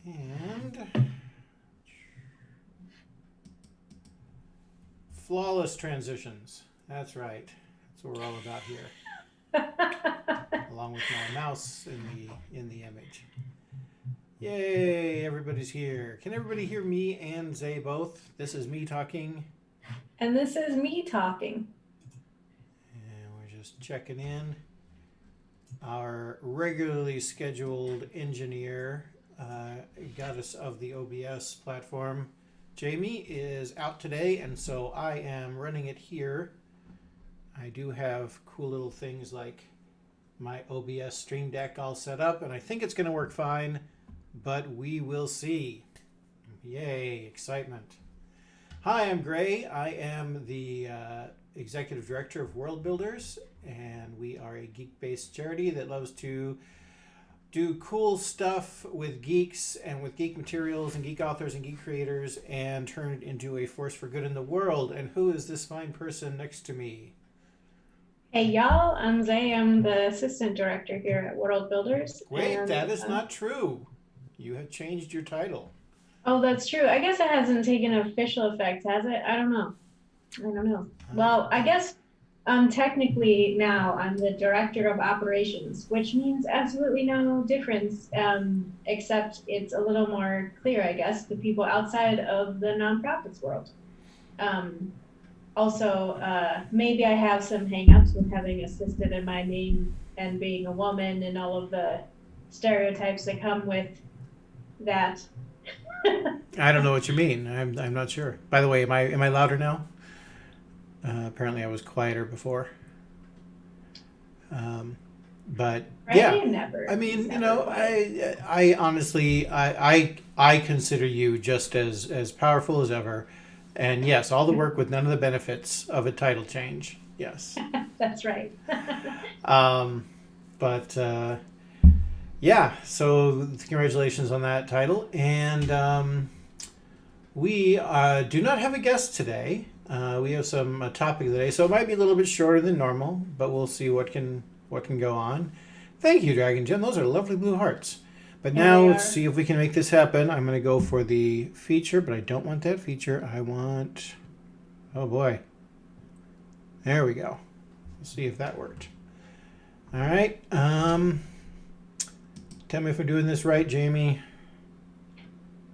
And flawless transitions. That's right. That's what we're all about here. Along with my mouse in the image. Yay, everybody's here. Can everybody hear me and Zay both? This is me talking. And this is me talking. And we're just checking in. Our regularly scheduled engineer, goddess of the OBS platform, Jamie, is out today, and so I am running it here. I do have cool little things like my OBS Stream Deck all set up, and I think it's going to work fine, but we will see. Yay, excitement. Hi, I'm Gray. I am the Executive Director of Worldbuilders, and we are a geek-based charity that loves to do cool stuff with geeks and with geek materials and geek authors and geek creators and turn it into a force for good in the world. And who is this fine person next to me? Hey y'all, I'm Zay. I'm the assistant director here at Worldbuilders. Wait, that is not true. You have changed your title. Oh, that's true. I guess it hasn't taken official effect, has it? I don't know. Well, I guess technically now I'm the director of operations, which means absolutely no difference, except it's a little more clear, I guess, to people outside of the nonprofits world. Also, maybe I have some hangups with having assisted in my name and being a woman and all of the stereotypes that come with that. I don't know what you mean. I'm not sure. By the way, am I louder now? Apparently, I was quieter before. But Right? yeah, Never. I mean, Never I honestly, I consider you just as powerful as ever. And yes, all the work with none of the benefits of a title change. Yes. That's right. But yeah, so congratulations on that title. And we do not have a guest today. We have some topic today, so it might be a little bit shorter than normal, but we'll see what can go on. Thank you, Dragon Gem. Those are lovely blue hearts. But now let's see if we can make this happen. I'm going to go for the feature, but I don't want that feature. I want... Oh, boy. There we go. Let's see if that worked. All right. Tell me if I'm doing this right, Jamie.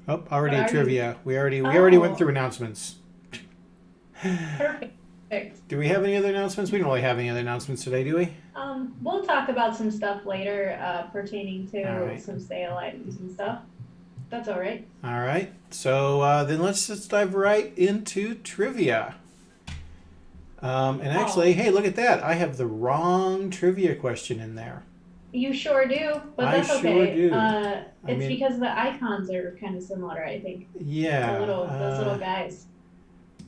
Oh, already a trivia. We already went through announcements. Perfect. Do we have any other announcements? We don't really have any other announcements today, do we? We'll talk about some stuff later pertaining to some sale items and stuff. That's all right. All right. So then let's just dive right into trivia. And actually, hey, look at that. I have the wrong trivia question in there. You sure do, but that's okay. Sure do. It's because the icons are kind of similar, I think. Yeah. Those little guys.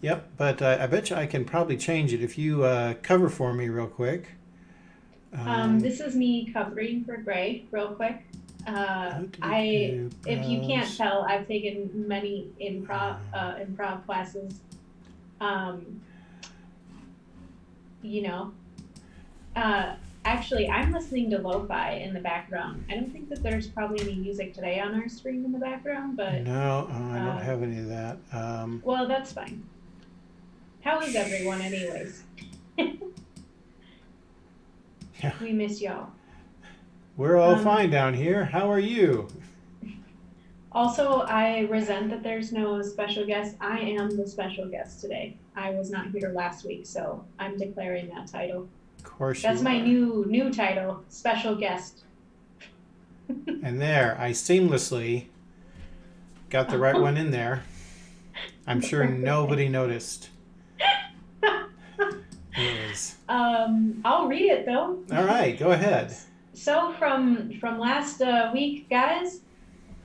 Yep, but I bet you I can probably change it if you cover for me real quick. This is me covering for Gray real quick. If you can't tell, I've taken many improv classes. Actually, I'm listening to lo-fi in the background. I don't think that there's probably any music today on our screen in the background, but... No, I don't have any of that. Well, that's fine. How is everyone anyways? Yeah. We miss y'all. We're all fine down here. How are you? Also, I resent that there's no special guest. I am the special guest today. I was not here last week, so I'm declaring that title. Of course That's my new title, special guest. And there, I seamlessly got the right one in there. I'm sure nobody noticed. I'll read it though. All right, go ahead. So from last week, guys,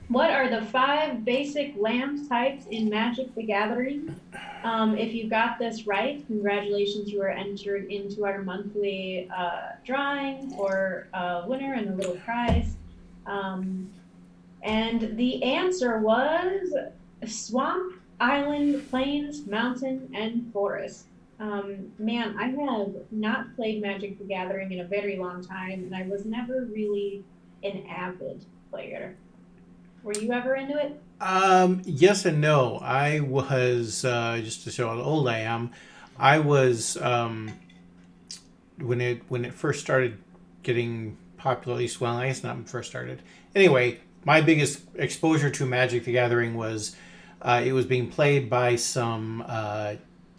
what are the 5 basic land types in Magic the Gathering? If you got this right, congratulations, you are entered into our monthly drawing or winner and a little prize. And the answer was swamp, island, plains, mountain, and forest. Man, I have not played Magic the Gathering in a very long time, and I was never really an avid player. Were you ever into it? Yes and no. I was just to show how old I am. I was when it first started getting popular. At least, well, I guess not when it first started. Anyway, my biggest exposure to Magic the Gathering was it was being played by some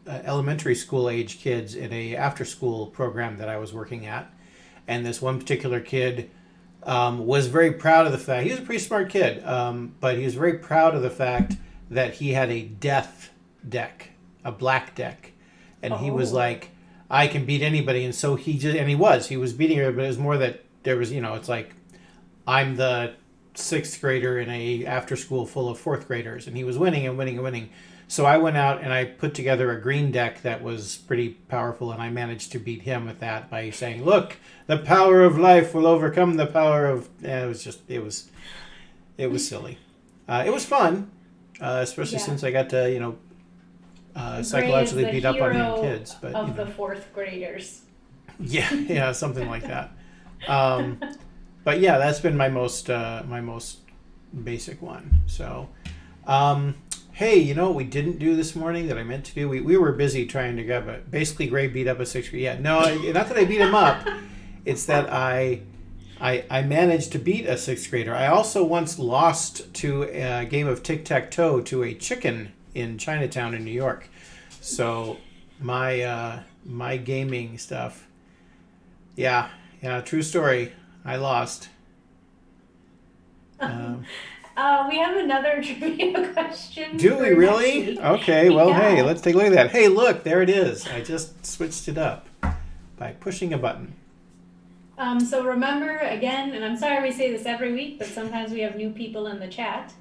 elementary school age kids in a after school program that I was working at, and this one particular kid was very proud of the fact he was a pretty smart kid, but he was very proud of the fact that he had a death deck, a black deck, and he was like, "I can beat anybody," and so he was beating her, but it was more that there was, it's like I'm the sixth grader in a after school full of fourth graders, and he was winning and winning and winning. So I went out and I put together a green deck that was pretty powerful, and I managed to beat him with that by saying, "Look, the power of life will overcome the power of." It was silly. It was fun, especially since I got to psychologically beat up on young kids. But of the fourth graders. Yeah, something like that. But yeah, that's been my most basic one. So. Hey, you know what we didn't do this morning that I meant to do? We were busy trying to grab it. Basically, Gray beat up a sixth grader. Yeah, no, not that I beat him up. It's that I managed to beat a sixth grader. I also once lost to a game of tic-tac-toe to a chicken in Chinatown in New York. So my gaming stuff. Yeah, true story. I lost. We have another trivia question. Do we really? Okay, well, hey, let's take a look at that. Hey, look, there it is. I just switched it up by pushing a button. So remember, again, and I'm sorry we say this every week, but sometimes we have new people in the chat.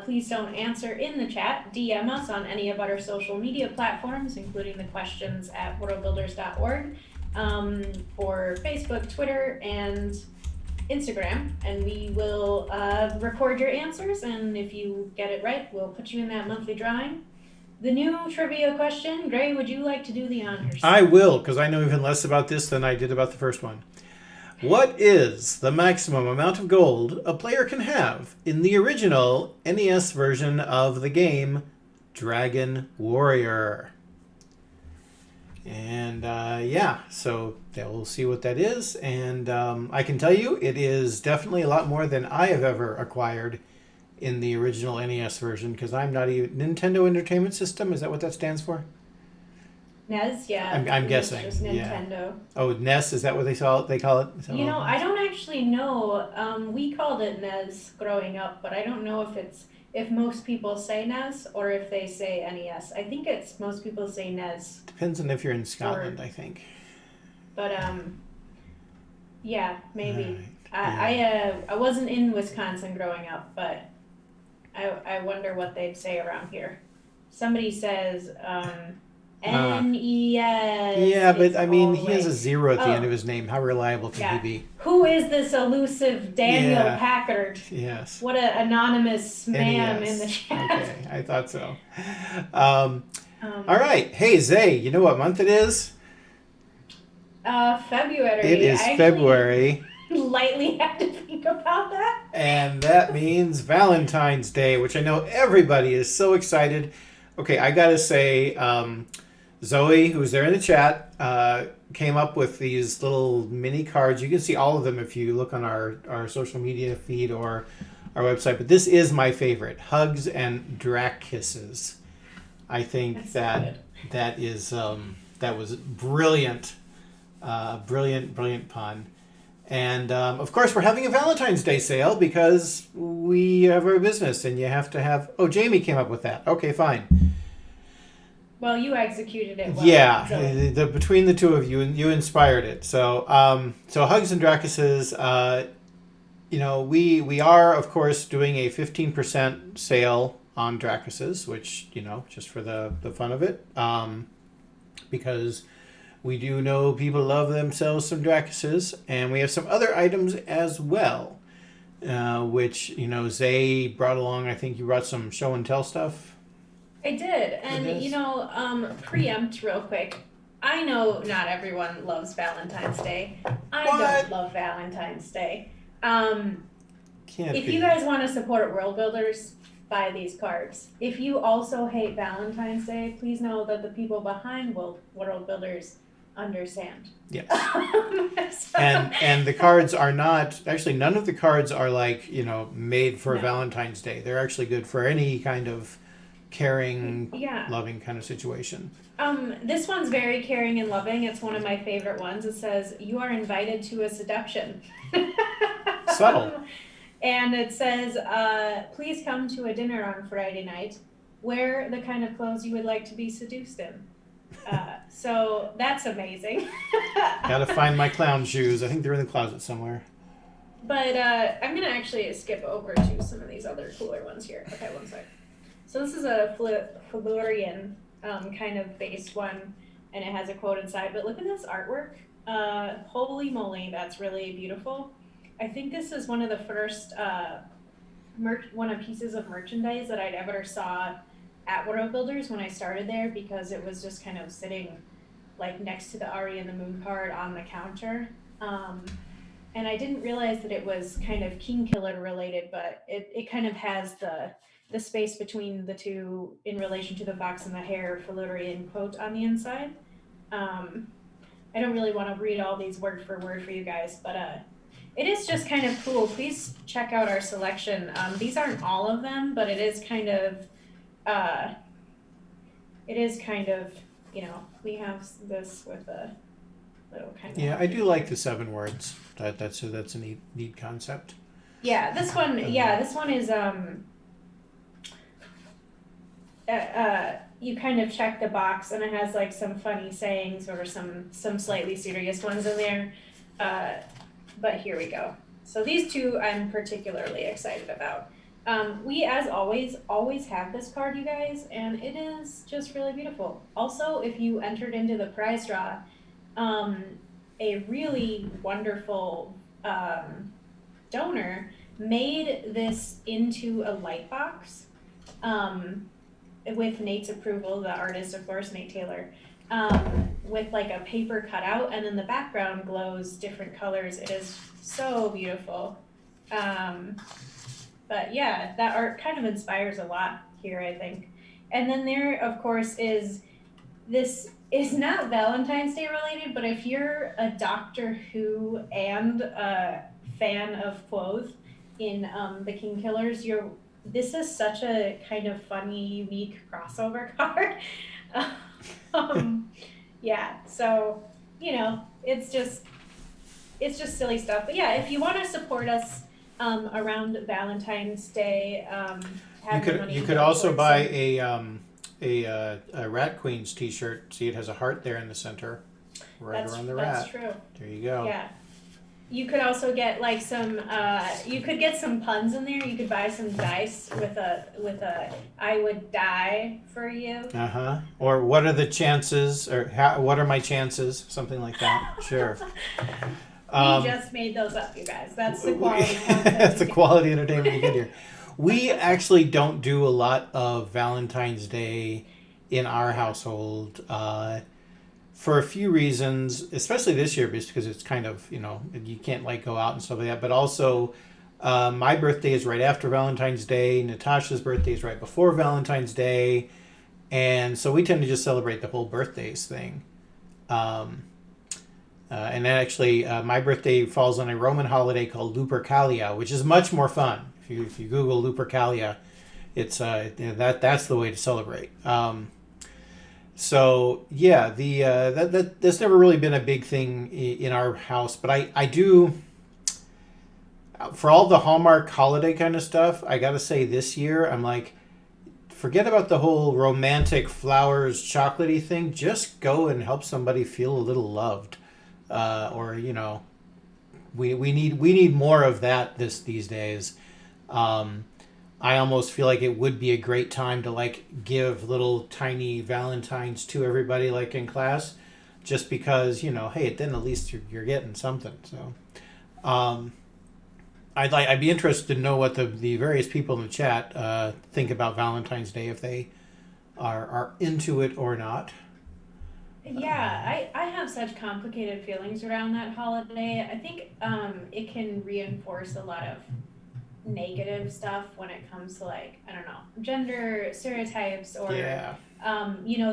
Please don't answer in the chat. DM us on any of our social media platforms, including the questions at worldbuilders.org, for Facebook, Twitter, and Instagram, and we will record your answers, and if you get it right, we'll put you in that monthly drawing. The new trivia question, Gray, would you like to do the honors? I will, because I know even less about this than I did about the first one. What is the maximum amount of gold a player can have in the original NES version of the game Dragon Warrior? And so we'll see what that is. And I can tell you it is definitely a lot more than I have ever acquired in the original NES version, because I'm not even Nintendo Entertainment System. Is that what that stands for? NES, yeah. I'm guessing. Just Nintendo. Yeah. Oh, NES, is that what they call it? I don't actually know. We called it NES growing up, but I don't know if most people say NES or if they say NES. I think most people say NES. Depends on if you're in Scotland, I think. But yeah, maybe. Right. Yeah. I wasn't in Wisconsin growing up, but I wonder what they'd say around here. Somebody says NES. Yeah, but I mean, he has a 0 at the end of his name. How reliable can he be? Who is this elusive Daniel Packard? Yes. What an anonymous man in the chat. Okay, I thought so. All right. Hey, Zay, you know what month it is? February. It is February. Lightly had to think about that. And that means Valentine's Day, which I know everybody is so excited. Okay, I gotta say, Zoe, who's there in the chat, came up with these little mini cards. You can see all of them if you look on our social media feed or our website. But this is my favorite: Hugs and Drac Kisses. I think that was brilliant, brilliant pun. And of course, we're having a Valentine's Day sale because we have our business, and you have to have. Oh, Jamie came up with that. Okay, fine. Well, you executed it well. Yeah, between the two of you, you inspired it. So, Hugs and Dracuses, we are, of course, doing a 15% sale on Dracuses, which, just for the fun of it, because we do know people love themselves some Dracuses, and we have some other items as well, which, Zay brought along. I think you brought some show and tell stuff. I did, and preempt real quick. I know not everyone loves Valentine's Day. I don't love Valentine's Day. Can't If be. you guys want to support World Builders, buy these cards. If you also hate Valentine's Day, please know that the people behind World Builders understand. Yes. So- And the cards are not actually, none of the cards are like, made for No. Valentine's Day. They're actually good for any kind of caring, Yeah. loving kind of situation. This one's very caring and loving. It's one of my favorite ones. It says, "You are invited to a seduction." Subtle. And it says, "Please come to a dinner on Friday night. Wear the kind of clothes you would like to be seduced in." So that's amazing. Gotta find my clown shoes. I think they're in the closet somewhere. But I'm gonna actually skip over to some of these other cooler ones here. Okay, one sec. So this is a Florian kind of base one, and it has a quote inside. But look at this artwork. Holy moly, that's really beautiful. I think this is one of the first pieces of merchandise that I'd ever saw at World Builders when I started there, because it was just kind of sitting like next to the Ari and the Moon card on the counter. And I didn't realize that it was kind of King Killer related, but it kind of has the space between the two in relation to the fox and the hare Florian quote on the inside. I don't really want to read all these word for word for you guys, but it is just kind of cool. Please check out our selection. These aren't all of them, but it is kind of, we have this with a little kind of. Yeah, I do like the 7 words. That's a neat concept. Yeah, this one is you kind of check the box, and it has like some funny sayings or some slightly serious ones in there. But here we go. So these two I'm particularly excited about. We, as always have this card, you guys, and it is just really beautiful. Also, if you entered into the prize draw, a really wonderful donor made this into a light box with Nate's approval, the artist, of course, Nate Taylor, with like a paper cutout, and then the background glows different colors. It is so beautiful. But yeah, that art kind of inspires a lot here, I think. And then there, of course, is this is not Valentine's Day related, but if you're a Doctor Who and a fan of Quoth in the King Killers, this is such a kind of funny, unique crossover card. Yeah, so it's just silly stuff. But yeah, if you want to support us around Valentine's Day, You could also buy a Rat Queens T-shirt. See, it has a heart there in the center, around the rat. That's true. There you go. Yeah. You could also get like some. You could get some puns in there. You could buy some dice with a "I would die for you." Or what are the chances? Or what are my chances? Something like that. Sure. We just made those up, you guys. That's the quality. That's the quality entertainment you get here. We actually don't do a lot of Valentine's Day in our household for a few reasons, especially this year, because it's kind of, you can't like go out and stuff like that. But also, my birthday is right after Valentine's Day. Natasha's birthday is right before Valentine's Day. And so we tend to just celebrate the whole birthdays thing. And then actually, my birthday falls on a Roman holiday called Lupercalia, which is much more fun. If you Google Lupercalia, it's that's the way to celebrate. So yeah, that's never really been a big thing in our house, but I do. For all the Hallmark holiday kind of stuff, I gotta say this year I'm like, forget about the whole romantic flowers chocolatey thing. Just go and help somebody feel a little loved. Or we need more of that these days. I almost feel like it would be a great time to like give little tiny Valentines to everybody like in class, just because hey, then at least you're getting something. So I'd be interested to know what the various people in the chat think about Valentine's Day, if they are into it or not. Yeah, I have such complicated feelings around that holiday. I think it can reinforce a lot of negative stuff when it comes to like, I don't know, gender stereotypes or Yeah.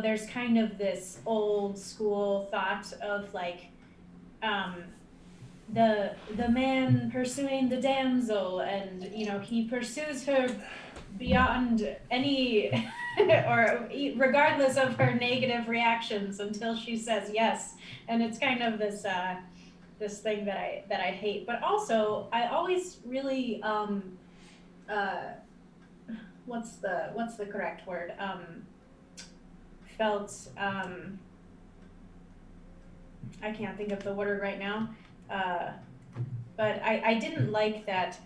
there's kind of this old school thought of like um, the man pursuing the damsel, and he pursues her beyond any or regardless of her negative reactions until she says yes, and it's kind of this thing that I hate. But also I always really uh what's the correct word, felt I can't think of the word right now, uh but I didn't like that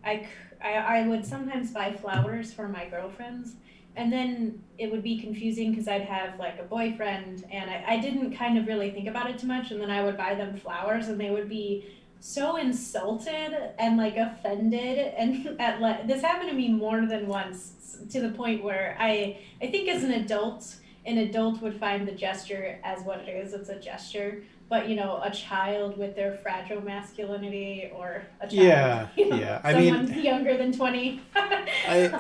I would sometimes buy flowers for my girlfriends, and then it would be confusing because I'd have like a boyfriend, and I didn't kind of really think about it too much, and then I would buy them flowers and they would be so insulted and like offended, and this happened to me more than once, to the point where I think as an adult would find the gesture as what it is. It's a gesture. But a child with their fragile masculinity, or a child, Yeah. Yeah. I someone mean, younger than 20. um,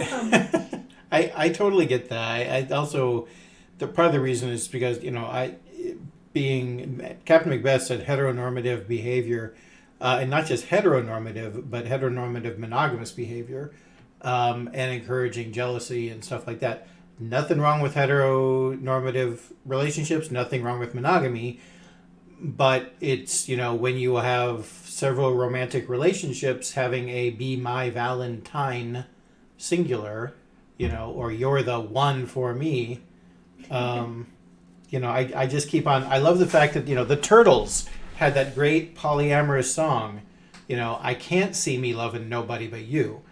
I I totally get that. I also the part of the reason is because I being Captain Macbeth said heteronormative behavior, and not just heteronormative, but heteronormative monogamous behavior, and encouraging jealousy and stuff like that. Nothing wrong with heteronormative relationships. Nothing wrong with monogamy, but it's when you have several romantic relationships, having a be my Valentine singular, or you're the one for me. um, I just keep on. I love the fact that the Turtles had that great polyamorous song, I can't see me loving nobody but you.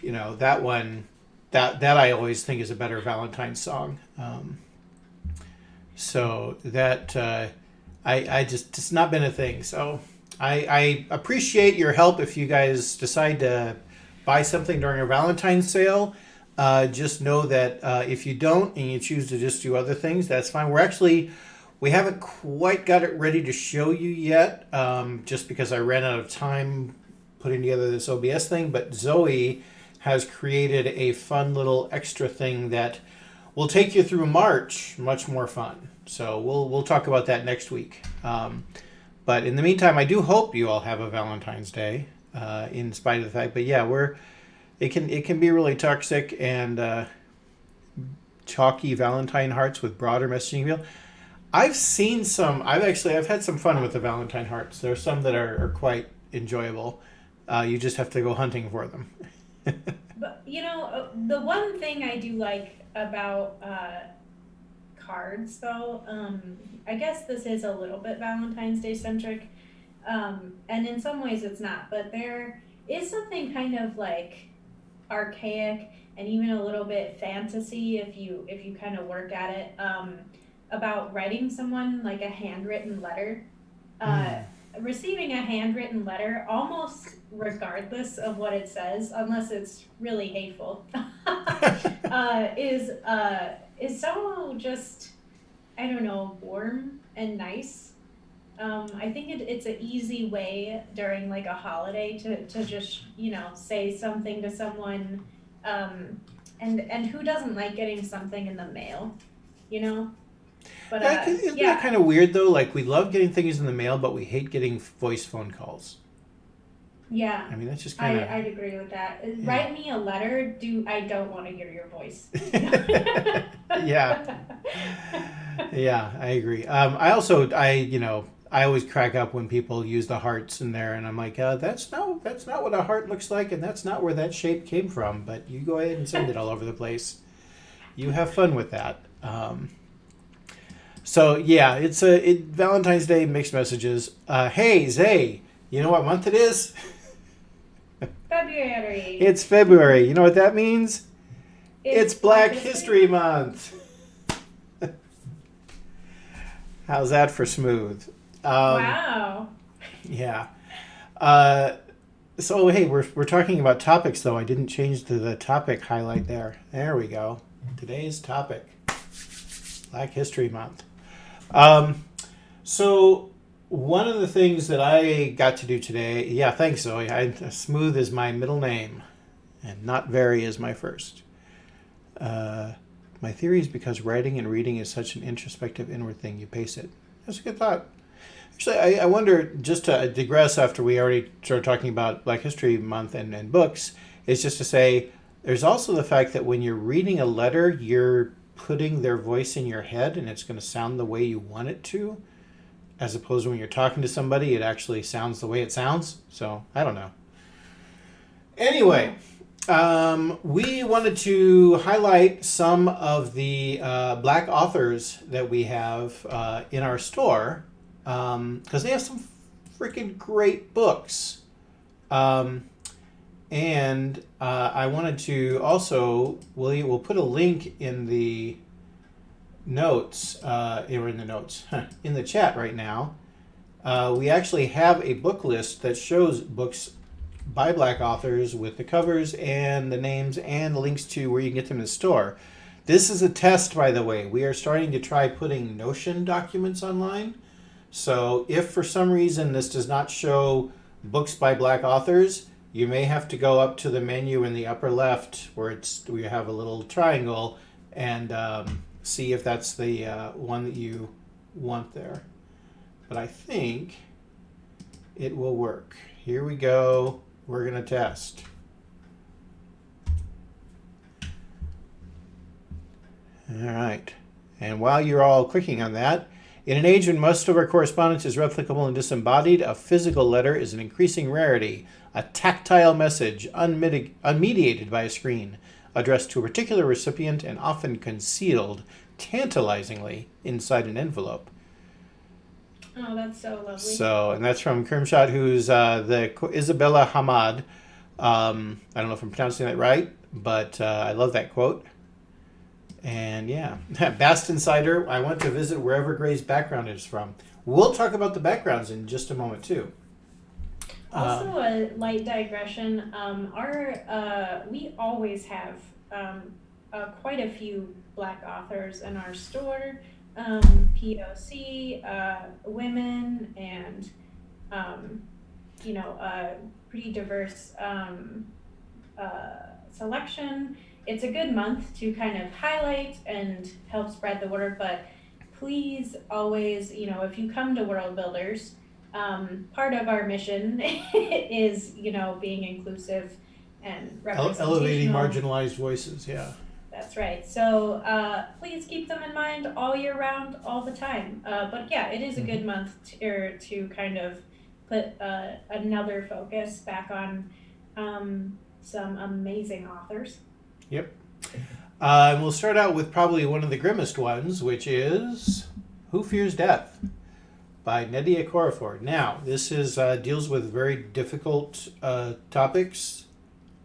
That one, that I always think is a better Valentine song. So that I just it's not been a thing. So I appreciate your help if you guys decide to buy something during a Valentine's sale. Just know that if you don't and you choose to just do other things, that's fine. We haven't quite got it ready to show you yet, just because I ran out of time putting together this OBS thing. But Zoe has created a fun little extra thing that will take you through March, much more fun. So we'll talk about that next week. But in the meantime, I do hope you all have a Valentine's Day, in spite of the fact. But yeah, it can be really toxic and chalky Valentine hearts with broader messaging field. I've seen some. I've had some fun with the Valentine hearts. There are some that are quite enjoyable. You just have to go hunting for them. but the one thing I do like about cards, though, I guess this is a little bit Valentine's Day centric, and in some ways it's not. But there is something kind of like archaic and even a little bit fantasy, if you kind of work at it, about writing someone like a handwritten letter. Receiving a handwritten letter, almost regardless of what it says, unless it's really hateful, is so just, I don't know, warm and nice. I think it's an easy way during like a holiday to just say something to someone, and who doesn't like getting something in the mail, you know? But Isn't that kind of weird though? Like we love getting things in the mail, but we hate getting voice phone calls. Yeah. I mean, that's just kind of. I'd agree with that. Write me a letter. I don't want to hear your voice. Yeah. Yeah, I agree. I always crack up when people use the hearts in there, and I'm like, that's not what a heart looks like, and that's not where that shape came from. But you go ahead and send it all over the place. You have fun with that. So yeah, it's Valentine's Day mixed messages. Hey Zay, you know what month it is? February. It's February. You know what that means? It's Black History Month. How's that for smooth? Wow. Yeah. So hey, we're talking about topics though. I didn't change the topic highlight there. There we go. Today's topic: Black History Month. So one of the things that I got to do today, yeah, thanks Zoe. Smooth is my middle name. And not very is my first. My theory is because writing and reading is such an introspective inward thing, you pace it. That's a good thought. Actually, I wonder, just to digress after we already started talking about Black History Month and books, is just to say there's also the fact that when you're reading a letter, you're putting their voice in your head and it's going to sound the way you want it to, as opposed to when you're talking to somebody, it actually sounds the way it sounds. So, I don't know. Anyway, we wanted to highlight some of the Black authors that we have in our store, because they have some freaking great books. And I wanted to also, we'll put a link in the notes, in the chat right now. We actually have a book list that shows books by Black authors with the covers and the names and links to where you can get them in the store. This is a test, by the way. We are starting to try putting Notion documents online. So if for some reason this does not show books by Black authors, you may have to go up to the menu in the upper left where we have a little triangle and see if that's the one that you want there. But I think it will work. Here we go. We're going to test. All right. And while you're all clicking on that, in an age when most of our correspondence is replicable and disembodied, a physical letter is an increasing rarity, a tactile message unmediated by a screen, addressed to a particular recipient and often concealed, tantalizingly, inside an envelope. Oh, that's so lovely. So, and that's from Kermshot, who's the Isabella Hamad. I don't know if I'm pronouncing that right, but I love that quote. And yeah, Bast Insider, I want to visit wherever Gray's background is from. We'll talk about the backgrounds in just a moment, too. Also, a light digression. We always have quite a few Black authors in our store. POC, women, and pretty diverse selection. It's a good month to kind of highlight and help spread the word, but please always, if you come to World Builders, part of our mission is, being inclusive and representational. Elevating marginalized voices, yeah. That's right. So please keep them in mind all year round, all the time. But yeah, it is a good month to kind of put another focus back on some amazing authors. Yep. And we'll start out with probably one of the grimmest ones, which is Who Fears Death by Nnedi Okorafor. Now, this is deals with very difficult topics.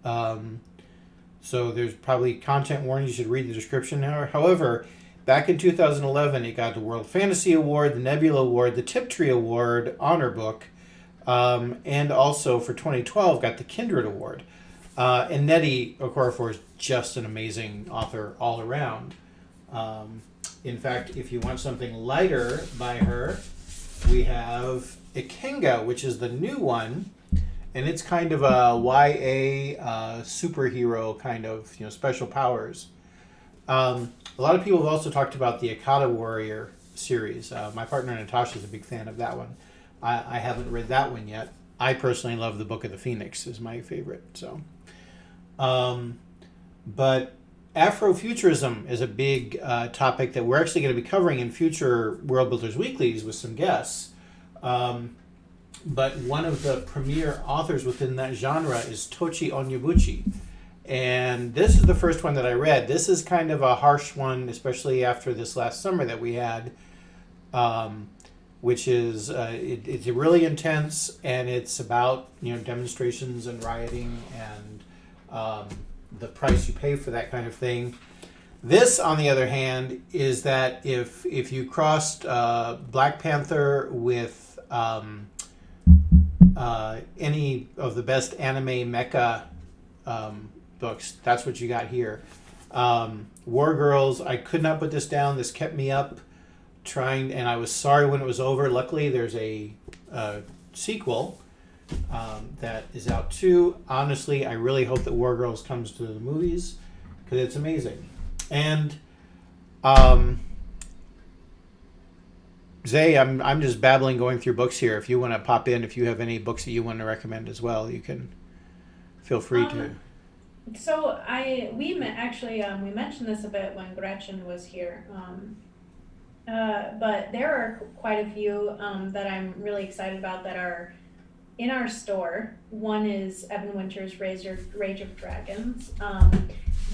So there's probably content warning. You should read the description. However, back in 2011, it got the World Fantasy Award, the Nebula Award, the Tiptree Award, Honor Book, and also for 2012 got the Kindred Award. And Nnedi Okorafor is just an amazing author all around. In fact, if you want something lighter by her, we have Ikenga, which is the new one. And it's kind of a YA superhero kind of, special powers. A lot of people have also talked about the Akata Warrior series. My partner Natasha is a big fan of that one. I haven't read that one yet. I personally love the Book of the Phoenix is my favorite. So, but Afrofuturism is a big topic that we're actually going to be covering in future World Builders Weeklies with some guests. But one of the premier authors within that genre is Tochi Onyebuchi. And this is the first one that I read. This is kind of a harsh one, especially after this last summer that we had, which is, it's really intense, and it's about, demonstrations and rioting and the price you pay for that kind of thing. This, on the other hand, is that if you crossed Black Panther with any of the best anime mecha books, that's what you got here. War Girls, I could not put this down. This kept me up trying, and I was sorry when it was over. Luckily, there's a sequel, that is out too. Honestly, I really hope that War Girls comes to the movies because it's amazing. And Zay, I'm just babbling going through books here. If you want to pop in, if you have any books that you want to recommend as well, you can feel free to. So we mentioned this a bit when Gretchen was here. But there are quite a few that I'm really excited about that are in our store. One is Evan Winter's Rage of Dragons.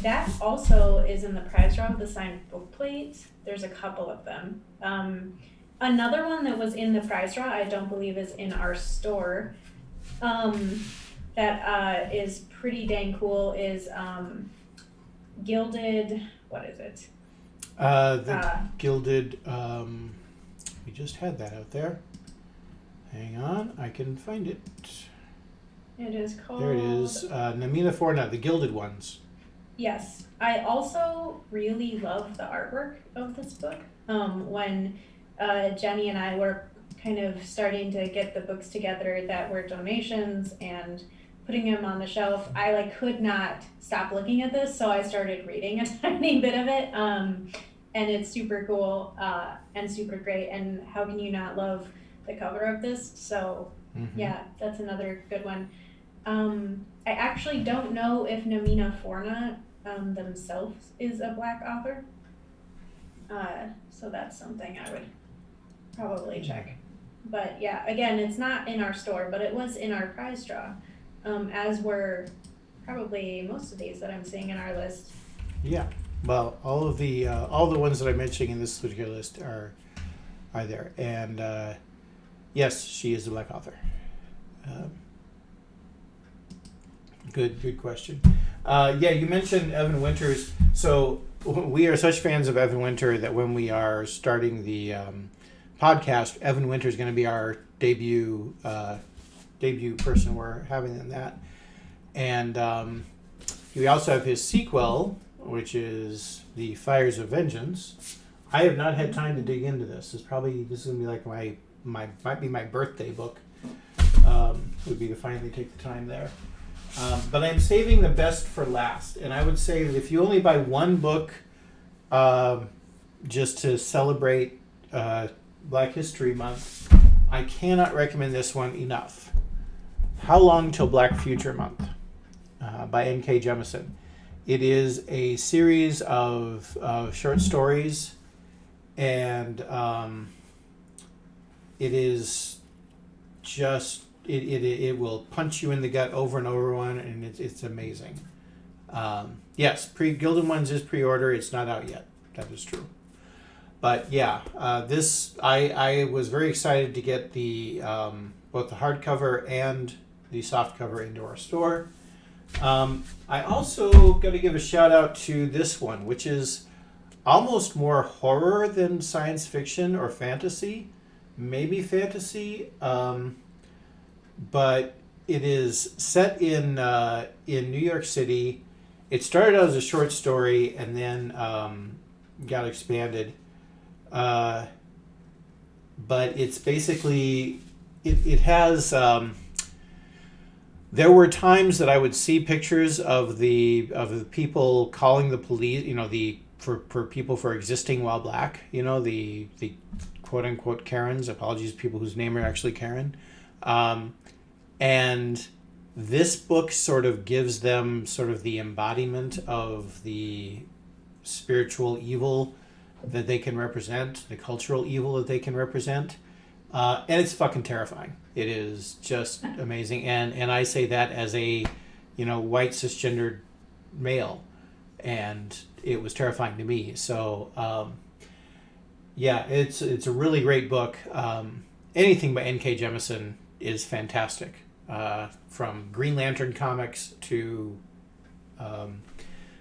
That also is in the prize draw with the signed book plate. There's a couple of them. Another one that was in the prize draw, I don't believe is in our store, that is pretty dang cool is Gilded, what is it? Gilded, we just had that out there. Hang on, I can find it. It is called... There it is. Namina Forna, The Gilded Ones. Yes. I also really love the artwork of this book. When Jenny and I were kind of starting to get the books together that were donations and putting them on the shelf, I could not stop looking at this, so I started reading a tiny bit of it. And it's super cool and super great. And how can you not love the cover of this? So yeah, that's another good one. I actually don't know if Namina Forna themselves is a Black author. So that's something I would probably check. But yeah, again, it's not in our store, but it was in our prize draw, as were probably most of these that I'm seeing in our list. Yeah, well, all the ones that I'm mentioning in this particular list are there, and yes, she is a Black author. Good question. Yeah, you mentioned Evan Winters. So we are such fans of Evan Winter that when we are starting the podcast, Evan Winter is going to be our debut person we're having in that. And we also have his sequel, which is The Fires of Vengeance. I have not had time to dig into this. This is going to be like might be my birthday book. Would be to finally take the time there. But I'm saving the best for last. And I would say that if you only buy one book just to celebrate Black History Month, I cannot recommend this one enough. How Long Till Black Future Month by N.K. Jemisin. It is a series of short stories, and it is just... It will punch you in the gut over and over one, and it's amazing. Yes, Gilded Ones is pre-order. It's not out yet. That is true. But yeah, this I was very excited to get the both the hardcover and the softcover into our store. I also got to give a shout out to this one, which is almost more horror than science fiction or fantasy, maybe fantasy. But it is set in New York City. It started out as a short story and then got expanded. But it's basically it has. There were times that I would see pictures of the people calling the police. For people for existing while Black. The quote unquote Karens. Apologies, people whose name are actually Karen. And this book sort of gives them sort of the embodiment of the spiritual evil that they can represent, the cultural evil that they can represent. And it's fucking terrifying. It is just amazing. And I say that as a, white cisgendered male. And it was terrifying to me. So, yeah, it's a really great book. Anything by N.K. Jemisin is fantastic, from Green Lantern comics to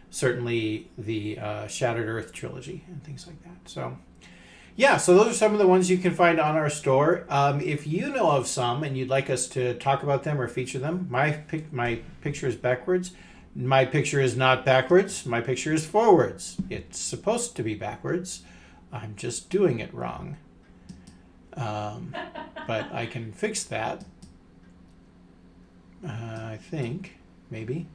certainly the Shattered Earth trilogy and things like that. So yeah, so those are some of the ones you can find on our store. If you know of some and you'd like us to talk about them or feature them, my picture is backwards. My picture is not backwards. My picture is forwards. It's supposed to be backwards. I'm just doing it wrong. But I can fix that. I think, maybe.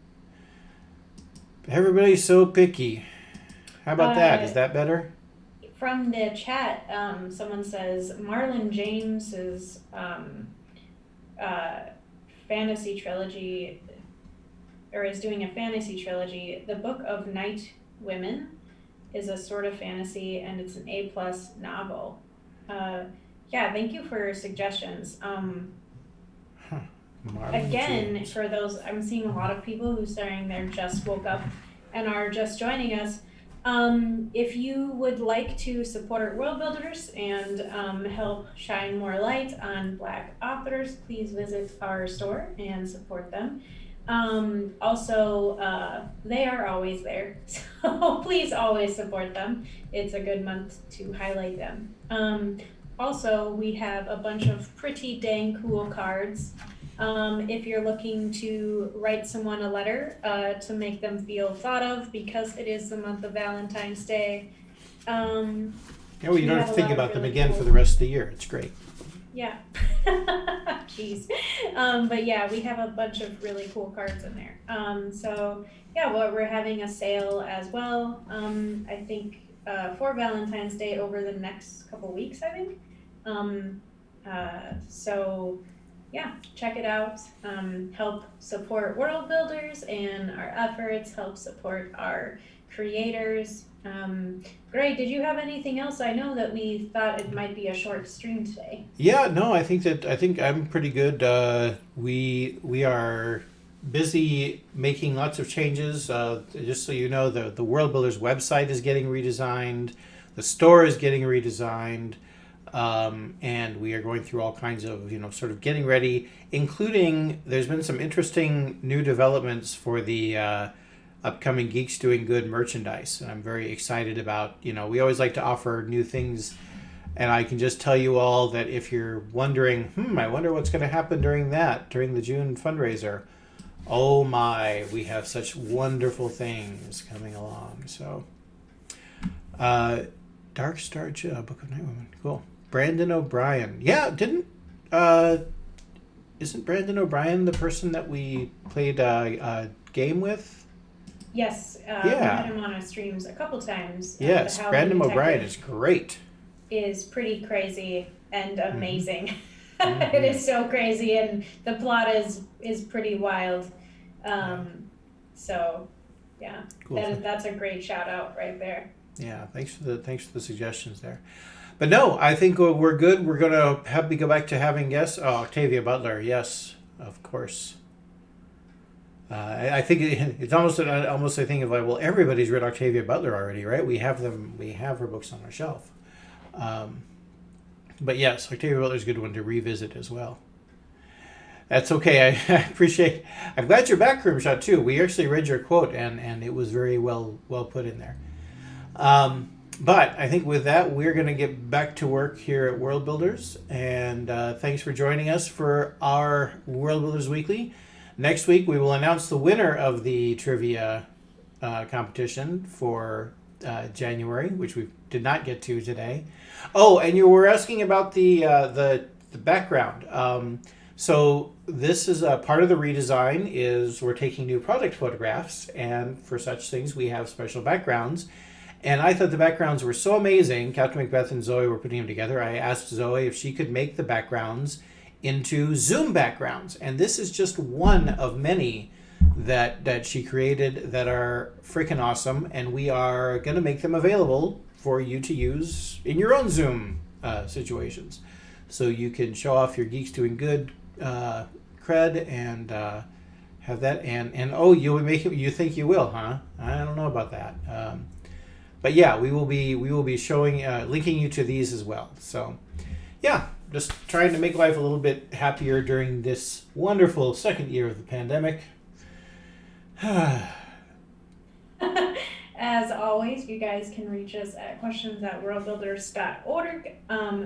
Everybody's so picky. How about that? Is that better? From the chat, someone says Marlon James's fantasy trilogy, or is doing a fantasy trilogy. The Book of Night Women is a sort of fantasy, and it's an A+ novel. Yeah, thank you for suggestions. Again, James. for those, I'm seeing a lot of people who saying they're just woke up and are just joining us. If you would like to support World Builders and help shine more light on Black authors, please visit our store and support them. Also, they are always there, so please always support them. It's a good month to highlight them. Also, we have a bunch of pretty dang cool cards. If you're looking to write someone a letter to make them feel thought of, because it is the month of Valentine's Day. Yeah, well, you don't have to think about them really again cool. for the rest of the year. It's great. Yeah. Jeez. But yeah, we have a bunch of really cool cards in there. So yeah, well, we're having a sale as well. I think for Valentine's Day over the next couple weeks, I think. So yeah, check it out. Help support World Builders and our efforts. Help support our creators. Gray, did you have anything else? I know that we thought it might be a short stream today. Yeah, no, I think I'm pretty good. We are busy making lots of changes. Just so you know, the World Builders website is getting redesigned, the store is getting redesigned, and we are going through all kinds of sort of getting ready. Including, there's been some interesting new developments for the upcoming Geeks Doing Good merchandise, and I'm very excited about. We always like to offer new things. And I can just tell you all that if you're wondering, I wonder what's going to happen during the June fundraiser. Oh my, we have such wonderful things coming along. So, Dark Star Book of Night Women. Cool. Brandon O'Brien. Yeah, isn't Brandon O'Brien the person that we played a game with? Yes, we had him on our streams a couple times. Yes, Brandon O'Brien is great. Is pretty crazy and amazing. Mm-hmm. It is so crazy, and the plot is pretty wild. So yeah, cool. That's a great shout out right there. Yeah, thanks for the suggestions there. But no, I think we're good. We're gonna have to go back to having guests. Oh, Octavia Butler, yes, of course. I think it's almost a thing of like, well, everybody's read Octavia Butler already, right? We have her books on our shelf. But yes, Octavia Butler's a good one to revisit as well. That's okay. I appreciate. I'm glad you're back, Crimshot, too. We actually read your quote, and it was very well put in there. But I think with that, we're going to get back to work here at World Builders. And thanks for joining us for our World Builders Weekly. Next week, we will announce the winner of the trivia competition for January, which we did not get to today. Oh, and you were asking about the background. So this is a part of the redesign. Is we're taking new product photographs, and for such things we have special backgrounds. And I thought the backgrounds were so amazing. Captain Macbeth and Zoe were putting them together. I asked Zoe if she could make the backgrounds into Zoom backgrounds, and this is just one of many that she created that are freaking awesome, and we are going to make them available for you to use in your own Zoom situations. So you can show off your Geeks Doing Good cred and have that, and oh, you'll be making, you think you will, huh? I don't know about that. But yeah, we will be showing, linking you to these as well. So yeah, just trying to make life a little bit happier during this wonderful second year of the pandemic. As always, you guys can reach us at questions@worldbuilders.org.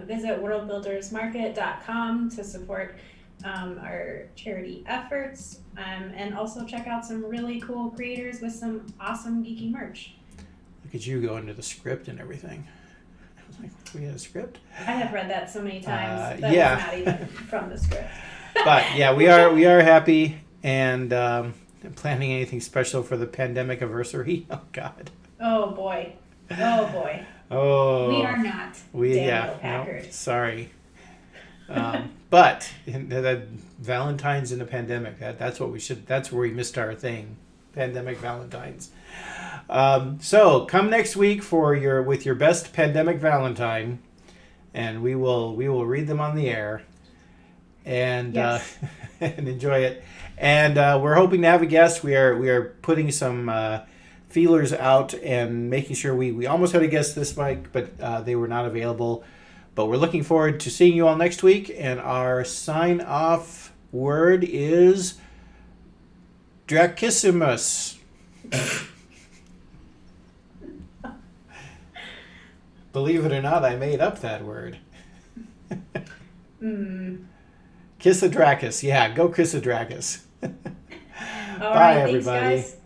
Visit worldbuildersmarket.com to support our charity efforts, and also check out some really cool creators with some awesome geeky merch. Look at you go into the script and everything. I was like, we had a script? I have read that so many times. That yeah. was not even from the script. But yeah, we are happy. And planning anything special for the pandemic anniversary? Oh God. Oh boy. Oh boy. Oh. We are not Daniel Packard. No, sorry. But that Valentine's in a pandemic. That's what we should. That's where we missed our thing. Pandemic Valentines. So come next week with your best pandemic Valentine, and we will read them on the air, and Yes. and enjoy it. And we're hoping to have a guest. We are putting some feelers out and making sure we almost had a guest this week, but they were not available. But we're looking forward to seeing you all next week. And our sign off word is Dracissimus. Believe it or not, I made up that word. Kiss a Dracus. Yeah, go kiss a Dracus. All Bye, right, thanks, everybody. guys.